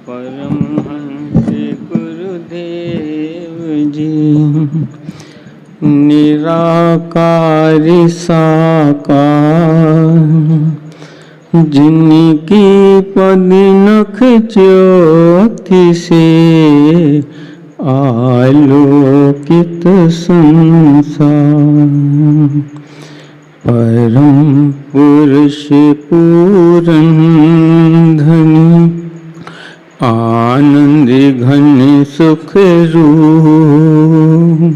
परमहंस गुरुदेव जी निराकार साकार जिनकी पदिनख ज्योति से आलोकित संसार परम पुरुष पूरन धनी आनंद घन सुख रूप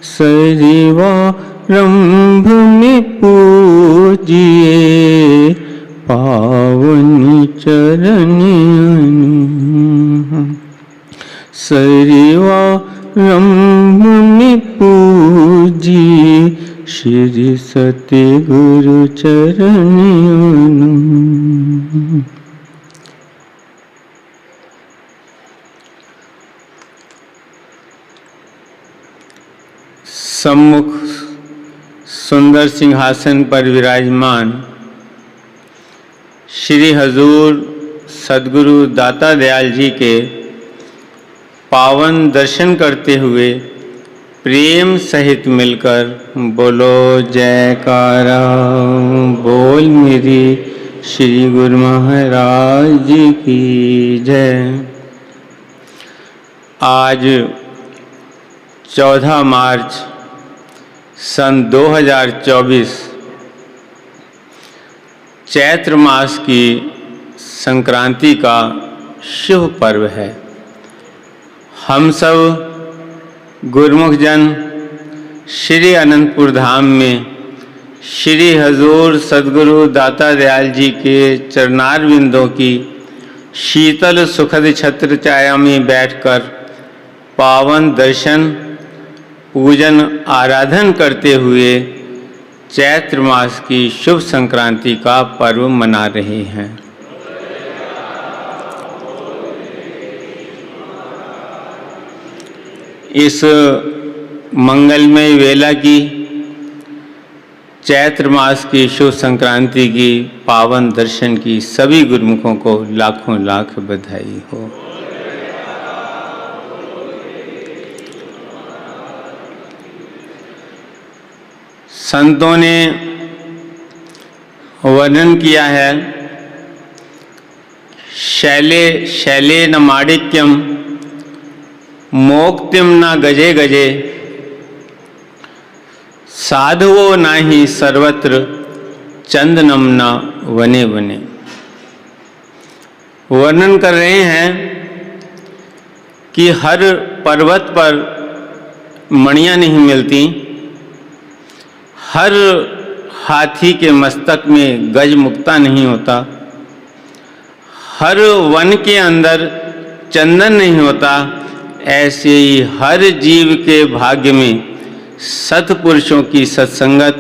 सरिवारंभ में पूजिए पावनी चरण सरिवारंभ में पूजिए श्री सत्य गुरु चरण सम्मुख सुंदर सिंहासन पर विराजमान श्री हजूर सद्गुरु दाता दयाल जी के पावन दर्शन करते हुए प्रेम सहित मिलकर बोलो जयकारा बोल मेरी श्री गुरु महाराज जी की जय। आज 14 मार्च सन 2024 चैत्र मास की संक्रांति का शुभ पर्व है। हम सब गुरुमुख जन श्री अनंतपुर धाम में श्री हजूर सद्गुरु दाता दयाल जी के चरणारविंदों की शीतल सुखद छत्र छाया में बैठकर पावन दर्शन पूजन आराधन करते हुए चैत्र मास की शुभ संक्रांति का पर्व मना रहे हैं। इस मंगलमय वेला की चैत्र मास की शुभ संक्रांति की पावन दर्शन की सभी गुरुमुखों को लाखों लाख बधाई हो। संतों ने वर्णन किया है शैले शैले न माणिक्यम मोक्तिम न गजे गजे साधवो नाही सर्वत्र चंदनम न वने वने। वर्णन कर रहे हैं कि हर पर्वत पर मणियां नहीं मिलती, हर हाथी के मस्तक में गज मुक्ता नहीं होता, हर वन के अंदर चंदन नहीं होता। ऐसे ही हर जीव के भाग्य में सत्पुरुषों की सत्संगत,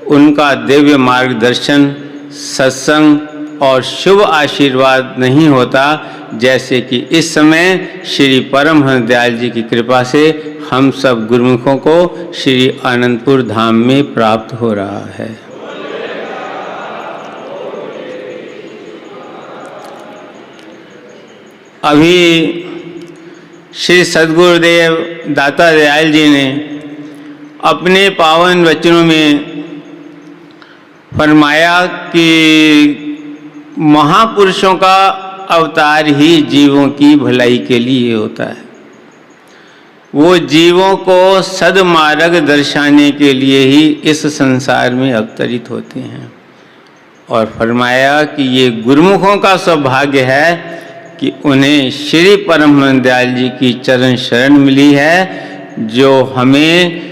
उनका दिव्य मार्गदर्शन, सत्संग और शुभ आशीर्वाद नहीं होता। जैसे कि इस समय श्री परमहंस दयाल जी की कृपा से हम सब गुरुमुखों को श्री अनंतपुर धाम में प्राप्त हो रहा है। अभी श्री सद्गुरुदेव दाता दयाल जी ने अपने पावन वचनों में फरमाया कि महापुरुषों का अवतार ही जीवों की भलाई के लिए होता है। वो जीवों को सद्मार्ग दर्शाने के लिए ही इस संसार में अवतरित होते हैं। और फरमाया कि ये गुरुमुखों का सौभाग्य है कि उन्हें श्री परमहंस दयाल जी की चरण शरण मिली है, जो हमें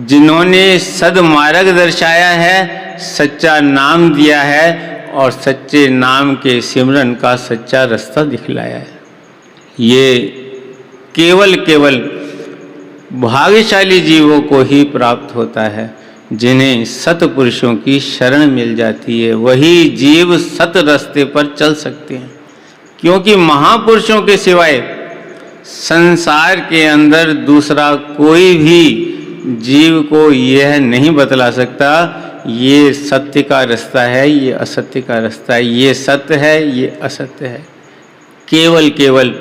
जिन्होंने सद्मार्ग दर्शाया है, सच्चा नाम दिया है और सच्चे नाम के सिमरन का सच्चा रास्ता दिखलाया है। ये केवल भाग्यशाली जीवों को ही प्राप्त होता है जिन्हें सत्पुरुषों की शरण मिल जाती है। वही जीव सत रास्ते पर चल सकते हैं, क्योंकि महापुरुषों के सिवाय संसार के अंदर दूसरा कोई भी जीव को यह नहीं बतला सकता ये सत्य का रास्ता है, ये असत्य का रास्ता है, ये सत्य है, ये असत्य है। केवल केवल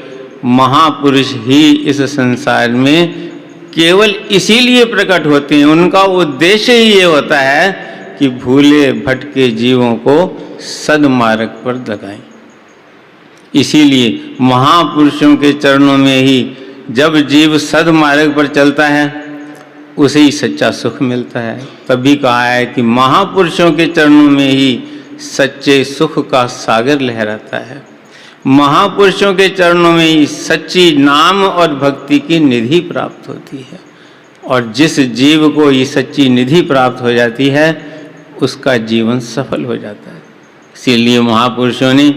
महापुरुष ही इस संसार में केवल इसीलिए प्रकट होते हैं, उनका उद्देश्य ही ये होता है कि भूले भटके जीवों को सद्मार्ग पर लगाएं। इसीलिए महापुरुषों के चरणों में ही जब जीव सद्मार्ग पर चलता है उसे ही सच्चा सुख मिलता है। तभी कहा है कि महापुरुषों के चरणों में ही सच्चे सुख का सागर लहराता है। महापुरुषों के चरणों में ही सच्ची नाम और भक्ति की निधि प्राप्त होती है। और जिस जीव को ये सच्ची निधि प्राप्त हो जाती है उसका जीवन सफल हो जाता है। इसीलिए महापुरुषों ने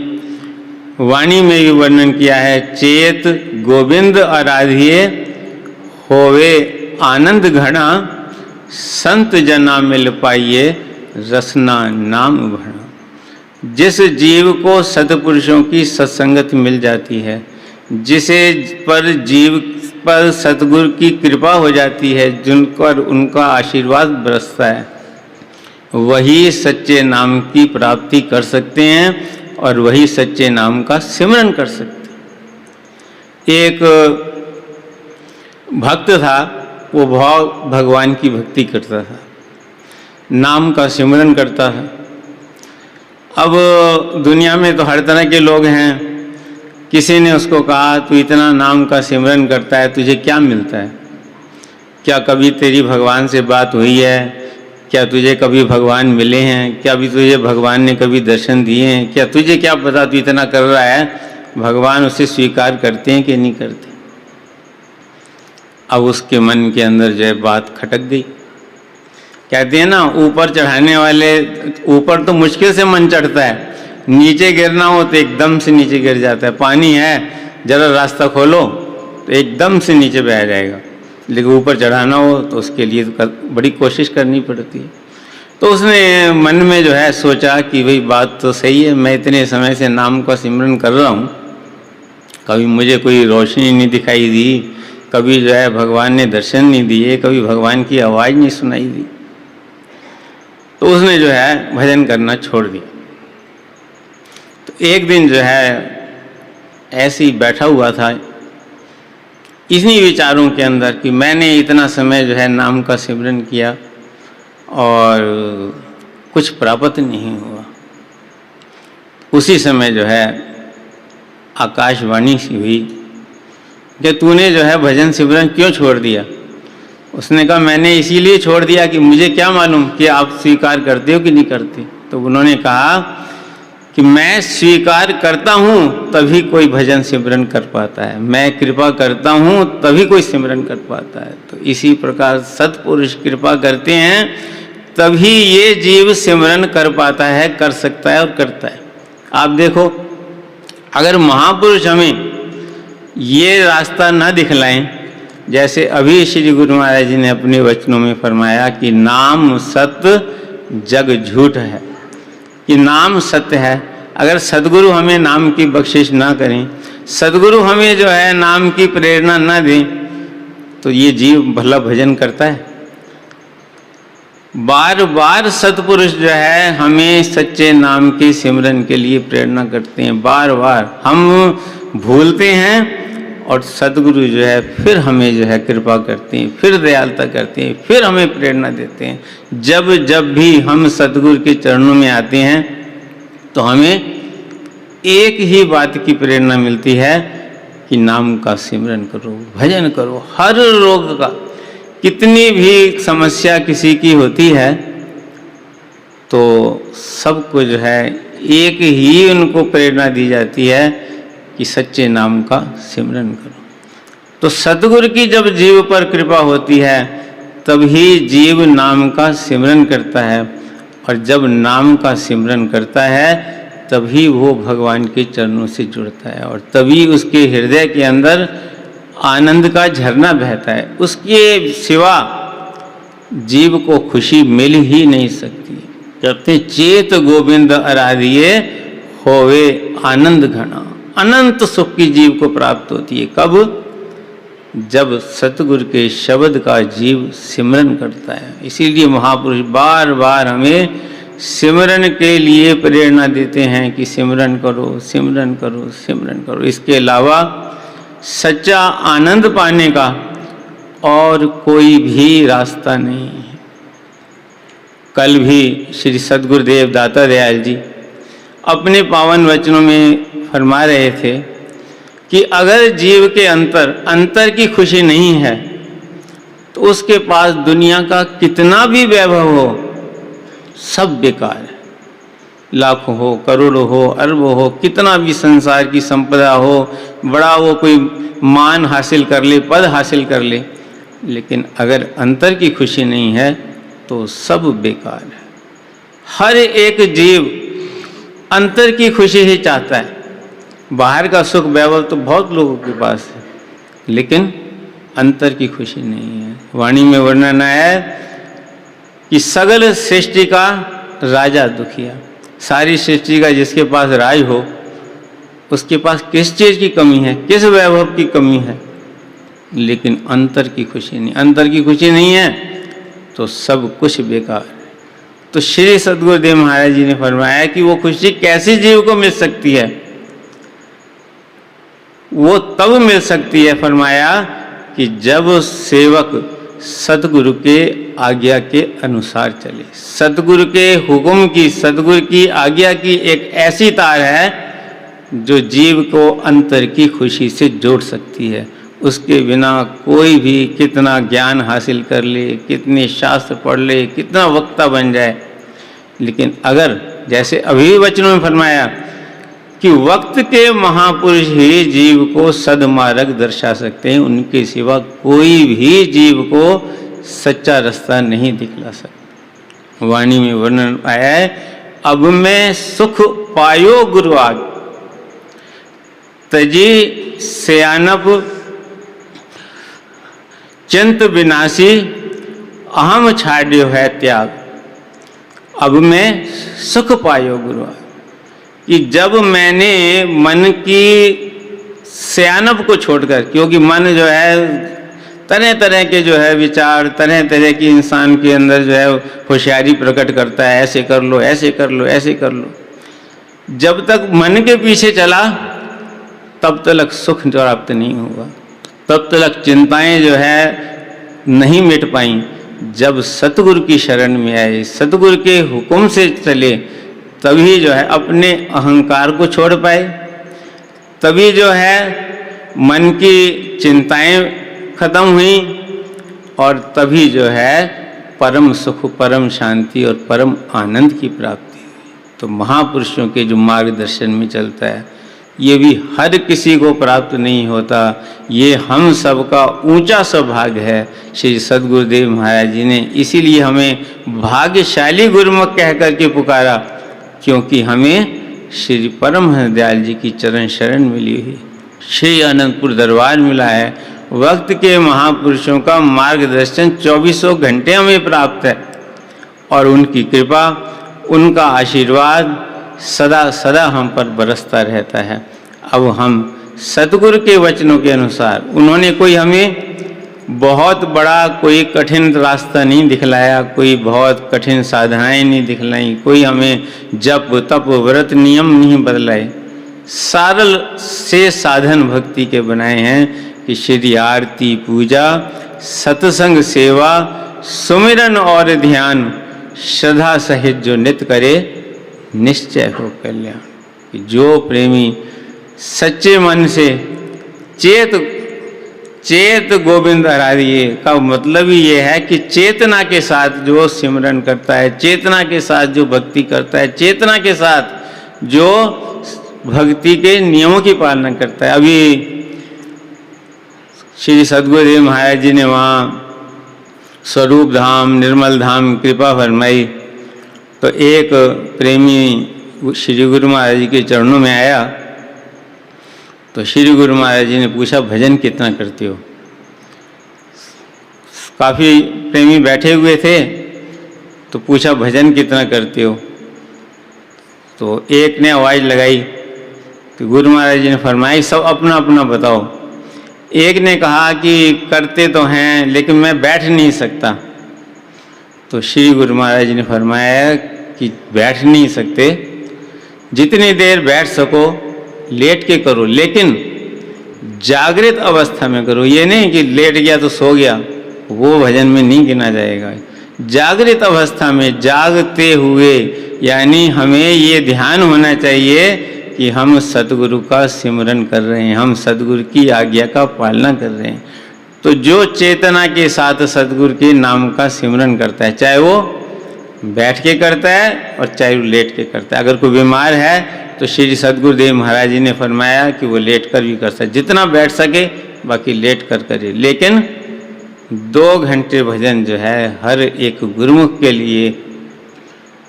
वाणी में भी वर्णन किया है, चेत गोविंद आराध्य होवे आनंद घना, संत जना मिल पाइए रसना नाम भणा। जिस जीव को सत्पुरुषों की सत्संगत मिल जाती है, जिसे पर जीव पर सतगुरु की कृपा हो जाती है, जिन पर उनका आशीर्वाद बरसता है, वही सच्चे नाम की प्राप्ति कर सकते हैं और वही सच्चे नाम का सिमरन कर सकते हैं। एक भक्त था, वो भगवान की भक्ति करता था, नाम का सिमरन करता था। अब दुनिया में तो हर तरह के लोग हैं। किसी ने उसको कहा, तू इतना नाम का सिमरन करता है, तुझे क्या मिलता है? क्या कभी तेरी भगवान से बात हुई है? क्या तुझे कभी भगवान मिले हैं? क्या भी तुझे भगवान ने कभी दर्शन दिए हैं? क्या तुझे क्या पता तू इतना कर रहा है, भगवान उसे स्वीकार करते हैं कि नहीं करते? अब उसके मन के अंदर जो है बात खटक गई। कहते हैं ना, ऊपर चढ़ाने वाले, ऊपर तो मुश्किल से मन चढ़ता है, नीचे गिरना हो तो एकदम से नीचे गिर जाता है। पानी है, जरा रास्ता खोलो तो एकदम से नीचे बह जाएगा, लेकिन ऊपर चढ़ाना हो तो उसके लिए बड़ी कोशिश करनी पड़ती है। तो उसने मन में जो है सोचा कि भाई बात तो सही है, मैं इतने समय से नाम का सिमरन कर रहा हूँ, कभी मुझे कोई रोशनी नहीं दिखाई दी, कभी जो है भगवान ने दर्शन नहीं दिए, कभी भगवान की आवाज़ नहीं सुनाई दी। तो उसने जो है भजन करना छोड़ दिया। तो एक दिन जो है ऐसे ही बैठा हुआ था इन्हीं विचारों के अंदर कि मैंने इतना समय जो है नाम का सिमरन किया और कुछ प्राप्त नहीं हुआ। उसी समय जो है आकाशवाणी सी हुई कि तूने जो है भजन सिमरन क्यों छोड़ दिया? उसने कहा, मैंने इसीलिए छोड़ दिया कि मुझे क्या मालूम कि आप स्वीकार करते हो कि नहीं करते। तो उन्होंने कहा कि मैं स्वीकार करता हूँ तभी कोई भजन सिमरन कर पाता है, मैं कृपा करता हूँ तभी कोई सिमरन कर पाता है। तो इसी प्रकार सत्पुरुष कृपा करते हैं तभी ये जीव सिमरन कर पाता है, कर सकता है और करता है। आप देखो, अगर महापुरुष हमें ये रास्ता न दिखलाएं, जैसे अभी श्री गुरु महाराज जी ने अपने वचनों में फरमाया कि नाम सत्य जग झूठ है, कि नाम सत्य है। अगर सद्गुरु हमें नाम की बख्शिश ना करें, सद्गुरु हमें जो है नाम की प्रेरणा ना दें, तो ये जीव भला भजन करता है? बार बार सत्पुरुष जो है हमें सच्चे नाम के सिमरन के लिए प्रेरणा करते हैं। बार बार हम भूलते हैं और सद्गुरु जो है फिर हमें जो है कृपा करते हैं, फिर दयालुता करते हैं, फिर हमें प्रेरणा देते हैं। जब जब भी हम सद्गुरु के चरणों में आते हैं तो हमें एक ही बात की प्रेरणा मिलती है कि नाम का सिमरन करो, भजन करो। हर रोग का, कितनी भी समस्या किसी की होती है तो सबको जो है एक ही उनको प्रेरणा दी जाती है कि सच्चे नाम का सिमरन करो। तो सद्गुरु की जब जीव पर कृपा होती है तभी जीव नाम का सिमरन करता है, और जब नाम का सिमरन करता है तभी वो भगवान के चरणों से जुड़ता है, और तभी उसके हृदय के अंदर आनंद का झरना बहता है। उसके सिवा जीव को खुशी मिल ही नहीं सकती। कहते चेत गोविंद आराध्य होवे आनंद घना, अनंत सुख की जीव को प्राप्त होती है। कब? जब सतगुरु के शब्द का जीव सिमरन करता है। इसीलिए महापुरुष बार बार हमें सिमरन के लिए प्रेरणा देते हैं कि सिमरन करो, सिमरन करो, सिमरन करो। इसके अलावा सच्चा आनंद पाने का और कोई भी रास्ता नहीं है। कल भी श्री सद्गुरुदेव दाता दयाल जी अपने पावन वचनों में फरमा रहे थे कि अगर जीव के अंतर की खुशी नहीं है तो उसके पास दुनिया का कितना भी वैभव हो सब बेकार है। लाखों हो, करोड़ों हो, अरबों हो, कितना भी संसार की संपदा हो, बड़ा वो कोई मान हासिल कर ले, पद हासिल कर ले, लेकिन अगर अंतर की खुशी नहीं है तो सब बेकार है। हर एक जीव अंतर की खुशी ही चाहता है। बाहर का सुख वैभव तो बहुत लोगों के पास है, लेकिन अंतर की खुशी नहीं है। वाणी में वर्णन है कि सगल सृष्टि का राजा दुखिया। सारी सृष्टि का जिसके पास राज हो उसके पास किस चीज़ की कमी है, किस वैभव की कमी है, लेकिन अंतर की खुशी नहीं। अंतर की खुशी नहीं है तो सब कुछ बेकार है। तो श्री सद्गुरुदेव महाराज जी ने फरमाया कि वो खुशी कैसे जीव को मिल सकती है? वो तब मिल सकती है, फरमाया, कि जब सेवक सतगुरु के आज्ञा के अनुसार चले। सतगुरु के हुक्म की, सतगुरु की आज्ञा की एक ऐसी तार है जो जीव को अंतर की खुशी से जोड़ सकती है। उसके बिना कोई भी कितना ज्ञान हासिल कर ले, कितने शास्त्र पढ़ ले, कितना वक्ता बन जाए, लेकिन अगर जैसे अभी वचनों में फरमाया कि वक्त के महापुरुष ही जीव को सदमार्ग दर्शा सकते हैं, उनके सिवा कोई भी जीव को सच्चा रास्ता नहीं दिखला सकता। वाणी में वर्णन आया है, अब मैं सुख पायो गुरुआग तजी सयानप चिंत विनाशी अहम छाड्यो है त्याग। अब मैं सुख पायो गुरुआग, कि जब मैंने मन की सयानप को छोड़कर, क्योंकि मन जो है तरह तरह के जो है विचार, तरह तरह की इंसान के अंदर जो है होशियारी प्रकट करता है, ऐसे कर लो, ऐसे कर लो, ऐसे कर लो। जब तक मन के पीछे चला तब तक सुख प्राप्त नहीं होगा, तब तक चिंताएं जो है नहीं मिट पाई। जब सतगुरु की शरण में आए, सतगुरु के हुक्म से चले, तभी जो है अपने अहंकार को छोड़ पाए, तभी जो है मन की चिंताएं खत्म हुई, और तभी जो है परम सुख, परम शांति और परम आनंद की प्राप्ति हुई। तो महापुरुषों के जो मार्गदर्शन में चलता है, ये भी हर किसी को प्राप्त नहीं होता। ये हम सबका ऊंचा सौभाग्य है। श्री सद्गुरुदेव महाराज जी ने इसीलिए हमें भाग्यशाली गुरुमुख कह करके पुकारा, क्योंकि हमें श्री परमहंस दयाल जी की चरण शरण मिली है, श्री अनंतपुर दरबार मिला है। वक्त के महापुरुषों का मार्गदर्शन 24 घंटे हमें प्राप्त है, और उनकी कृपा, उनका आशीर्वाद सदा सदा हम पर बरसता रहता है। अब हम सतगुरु के वचनों के अनुसार, उन्होंने कोई हमें बहुत बड़ा कोई कठिन रास्ता नहीं दिखलाया, कोई बहुत कठिन साधनाएं नहीं दिखलाई, कोई हमें जप तप व्रत नियम नहीं बदलाए। सरल से साधन भक्ति के बनाए हैं कि श्री आरती पूजा, सत्संग सेवा, सुमिरन और ध्यान श्रद्धा सहित जो नित्य करे, निश्चय हो कल्याण। कि जो प्रेमी सच्चे मन से चेत गोविंद आराधिए का मतलब ही ये है कि चेतना के साथ जो सिमरन करता है, चेतना के साथ जो भक्ति करता है, चेतना के साथ जो भक्ति के नियमों की पालना करता है। अभी श्री सद्गुरुदेव महाराज जी ने वहाँ स्वरूप धाम, निर्मल धाम कृपा फरमाई, तो एक प्रेमी श्री गुरु महाराज जी के चरणों में आया, तो श्री गुरु महाराज जी ने पूछा, भजन कितना करते हो? काफ़ी प्रेमी बैठे हुए थे, तो पूछा भजन कितना करते हो? तो एक ने आवाज़ लगाई, तो गुरु महाराज जी ने फरमाई, सब अपना अपना बताओ। एक ने कहा कि करते तो हैं लेकिन मैं बैठ नहीं सकता। तो श्री गुरु महाराज जी ने फरमाया कि बैठ नहीं सकते, जितनी देर बैठ सको लेट के करो, लेकिन जागृत अवस्था में करो। ये नहीं कि लेट गया तो सो गया, वो भजन में नहीं गिना जाएगा। जागृत अवस्था में जागते हुए, यानी हमें ये ध्यान होना चाहिए कि हम सतगुरु का सिमरन कर रहे हैं, हम सतगुरु की आज्ञा का पालना कर रहे हैं। तो जो चेतना के साथ सतगुरु के नाम का सिमरन करता है, चाहे वो बैठ के करता है और चाहे वो लेट के करता है। अगर कोई बीमार है तो श्री सतगुरुदेव महाराज जी ने फरमाया कि वो लेट कर भी कर सकता है, जितना बैठ सके बाकी लेट कर करे। लेकिन 2 घंटे भजन जो है हर एक गुरुमुख के लिए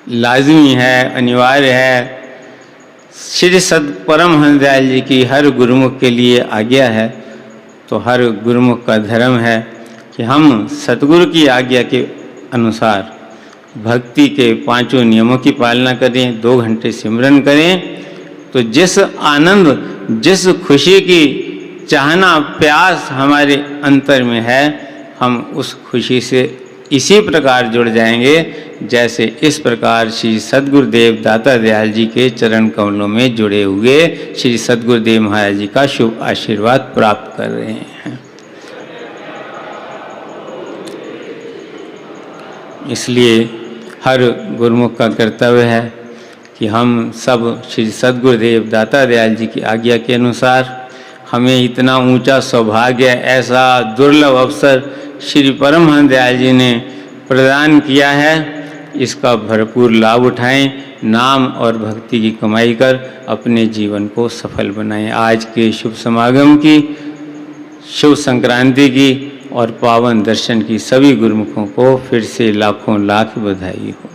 लाजमी है, अनिवार्य है। श्री सद परमहंस दयाल जी की हर गुरुमुख के लिए आज्ञा है। तो हर गुरुमुख का धर्म है कि हम सतगुरु की आज्ञा के अनुसार भक्ति के 5 नियमों की पालना करें, 2 घंटे सिमरन करें। तो जिस आनंद, जिस खुशी की चाहना, प्यास हमारे अंतर में है, हम उस खुशी से इसी प्रकार जुड़ जाएंगे जैसे इस प्रकार श्री सद्गुरुदेव दाता दयाल जी के चरण कमलों में जुड़े हुए श्री सद्गुरुदेव महाराज जी का शुभ आशीर्वाद प्राप्त कर रहे हैं। इसलिए हर गुरुमुख का कर्तव्य है कि हम सब श्री सद्गुरुदेव दाता दयाल जी की आज्ञा के अनुसार, हमें इतना ऊंचा सौभाग्य, ऐसा दुर्लभ अवसर श्री परमहंस दयाल जी ने प्रदान किया है, इसका भरपूर लाभ उठाएं। नाम और भक्ति की कमाई कर अपने जीवन को सफल बनाएं। आज के शुभ समागम की, शुभ संक्रांति की और पावन दर्शन की सभी गुरुमुखों को फिर से लाखों लाख बधाई हो।